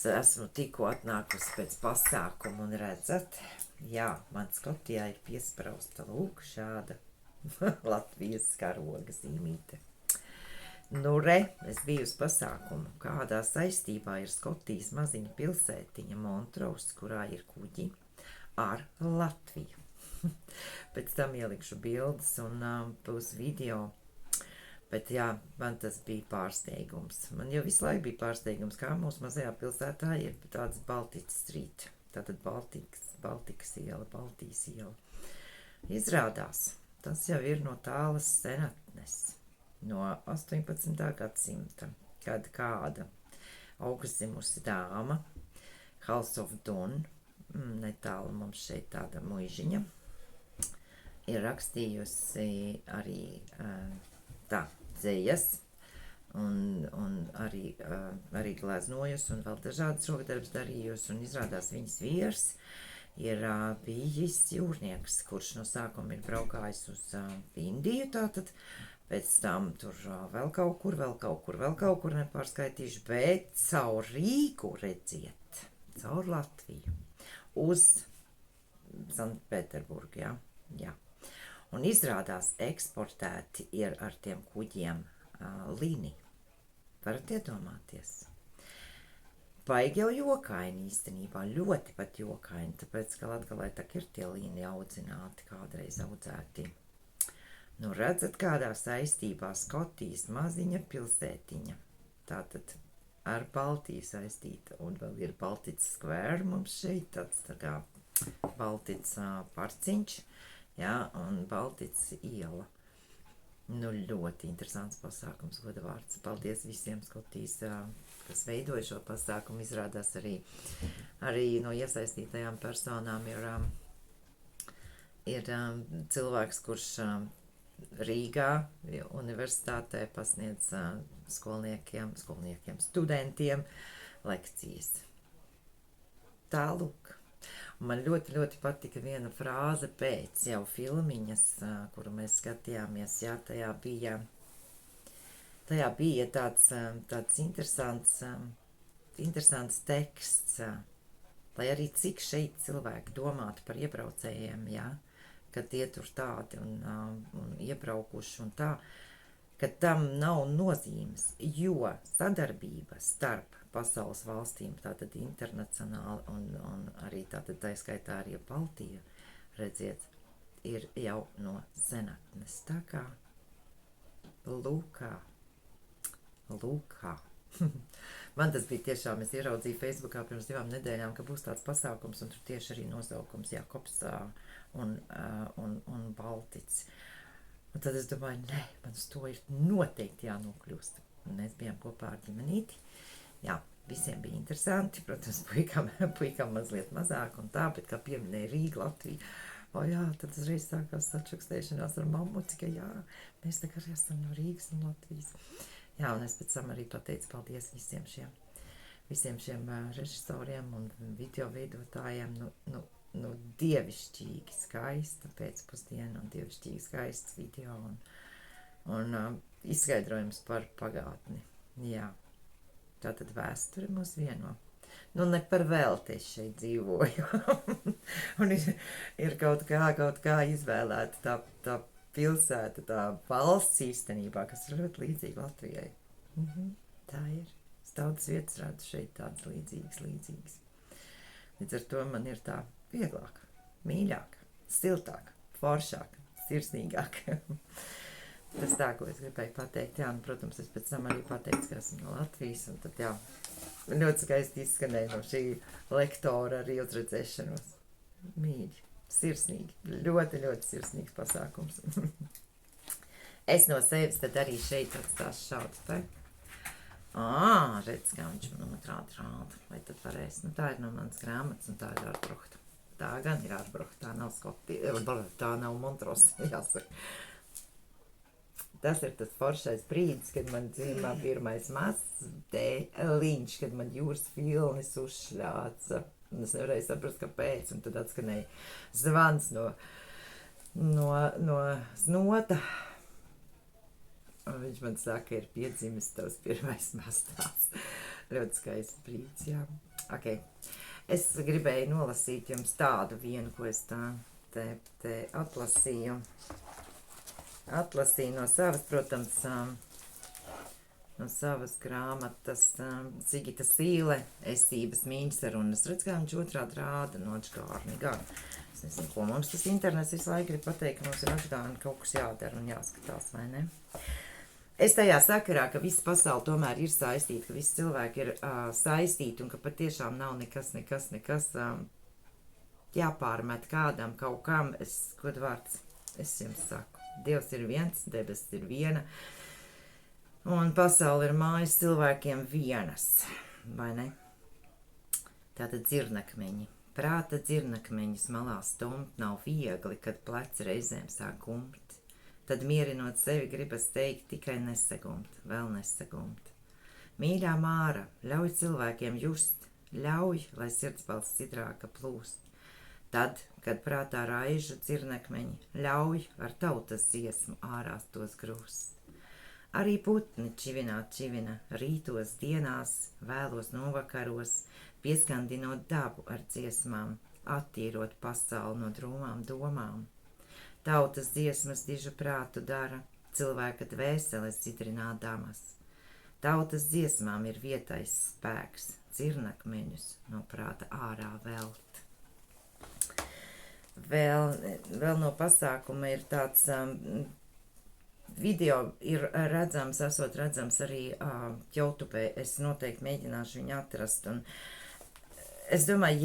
Esmu tikko atnākusi pēc pasākuma un redzat, jā, man Skotijā ir piesprausta lūk šāda Latvijas karoga zīmīte. Nu re, es biju uz pasākumu, kādā saistībā ir Skotijas maziņa pilsētiņa Montrose, kurā ir kuģi ar Latviju. Pēc tam ielikšu bildes un būs video. Bet jā, man tas bija pārsteigums. Man jau visu laiku bija pārsteigums, kā mūsu mazajā pilsētā ir tāds Baltic Street. Tātad Baltikas iela, Baltijas iela. Izrādās, tas jau ir no tālas senatnes, no 18. gadsimta, kad kāda augstzimusi dāma, House of Dun, netālu mums šeit tāda muižiņa, ir rakstījusi arī tā dzējas un arī gleznojusi un vēl dažādas rokdarbs darījusi, un izrādās viņas vīrs ir bijis jūrnieks, kurš no sākuma ir braukājis uz Indiju, tātad pēc tam tur vēl kaut kur nepārskaitīšu, bet caur Rīgu redziet, caur Latviju, uz Sanktpēterburgu, jā. Un izrādās eksportēti ir ar tiem kuģiem līni. Varat iedomāties? Baigi jau jokaini īstenībā, ļoti pat jokaini, tāpēc, ka Latgalē tak ir tie līni audzināti, kādreiz audzēti. Nu, redzat, kādā saistībā Skotijas maziņa pilsētiņa. Tātad ar Baltiju saistīta, un vēl ir Baltic Square mums šeit, tāds tā kā Baltic parciņš. Jā, un Baltics iela. Nu, ļoti interesants pasākums, goda vārds. Paldies visiem Skotijas, kas veidoja šo pasākumu. Izrādās arī no iesaistītajām personām ir cilvēks, kurš Rīgā universitātē pasniedz skolniekiem, studentiem lekcijas. Tālūk. Man ļoti, ļoti patika viena frāze pēc jau filmiņas, kuru mēs skatījāmies, jā, tajā bija tāds interesants teksts, lai arī cik šeit cilvēki domātu par iebraucējiem, jā, kad tie tur tādi un iebraukuši un tā, ka tam nav nozīmes, jo sadarbība starp pasaules valstīm, tātad internacionāli un arī tātad tā skaitā arī Baltija, redziet, ir jau no senatnes. Tā kā lūkā. Man tas bija tiešām, es ieraudzīju Facebookā pirms 2 nedēļām, ka būs tāds pasākums, un tur tieši arī nosaukums Jakobs un Baltics. Un tad es domāju, nē, man uz to ir noteikti jānokļūst. Un mēs bijām kopā ar ģimenīti. Jā, visiem bija interesanti, protams, puikam mazliet mazāk un tā, bet kā pieminēja Rīga, Latvija, jā, tad uzreiz sākās sačukstēšanās ar mammu, ka jā, mēs tā kā esam no Rīgas un Latvijas. Jā, un es pēc tam arī pateicu paldies visiem šiem režisoriem un video veidotājiem, nu, dievišķīgi skaista pēcpusdiena un dievišķīgi skaists video un izskaidrojums par pagātni, jā. Tātad vēsture mūs vieno. Nu, ne par velti es šeit dzīvoju. Un ir kaut kā izvēlēta tā pilsēta, tā valsts īstenībā, kas ir ļoti līdzīga Latvijai. Tā ir. Daudzas vietas redzu šeit tādas līdzīgas. Līdz ar to man ir tā vieglāk, mīļāk, siltāk, foršāk, sirsnīgāk. Tas tā, ko es gribēju pateikt, jā, un, protams, es pēc tam arī pateicu, ka esmu no Latvijas, un tad, jā, ļoti skaisti izskanēja no šī lektora arī uzredzēšanos. Mīļi, sirsnīgi, ļoti, ļoti sirsnīgs pasākums. Es no sevis tad arī šeit atstāšu šādu te. Redz, kā viņš man otrādi rāda, vai tad varēs. Nu, tā ir no manas grāmatas, un tā ir Ārbrukta. Tā gan ir Ārbrukta, tā nav Skotija, tā nav Montrose, jāsaka. Tas ir tas foršais brīdis, kad man dzīvā pirmais mazs dēliņš, kad man jūras vilnis uzšļāca. Un es nevarēju saprast, kāpēc, un tad atskanēja zvans no znota. Un viņš man saka, ir piedzimis tavs pirmais mazs. Ļoti skaists brīdis, jā. Okay. Es gribēju nolasīt jums tādu vienu, ko es tā te atlasīju. Atlasīju no savas, protams, no savas grāmatas Sigita Sīle, esības mīņsarunas. Redz, kā viņš otrādi rāda no atžgārni gan. Es nezinu, ko mums tas internets visu laiku grib pateikt, ka mums ir atžgārni kaut kas jādara un jāskatās, vai ne? Es tajā sakarā, ka visa pasaule tomēr ir saistīta, ka visi cilvēki ir saistīti un ka patiešām nav nekas jāpārmet kādam, kaut kam. Kodvārds, es jums saku, Dievs ir viens, debesis ir viena un pasaule ir mājas cilvēkiem vienas, vai ne? Tātad dzirnakmeņi, prāta dzirnakmeņus malā stumt nav viegli, kad pleci reizēm sāk gumt. Tad mierinot sevi gribas teikt tikai nesagumt, vēl nesagumt. Mīļā Māra, ļauj cilvēkiem just, ļauj, lai sirdsbalss sidrāka plūst. Tad, kad prātā raižu dzirnakmeņi, ļauj ar tautas dziesmu ārās tos grūst. Arī putni čivina, rītos, dienās, vēlos novakaros, pieskandinot dabu ar dziesmām, attīrot pasauli no drūmām domām. Tautas dziesmas dižu prātu dara, cilvēka dvēseles dzidrinādamas. Tautas dziesmām ir vietais spēks, dzirnakmeņus no prāta ārā velt. Vēl no pasākuma ir tāds video, ir redzams, esot redzams arī YouTube. Es noteikti mēģināšu viņu atrast. Un es domāju,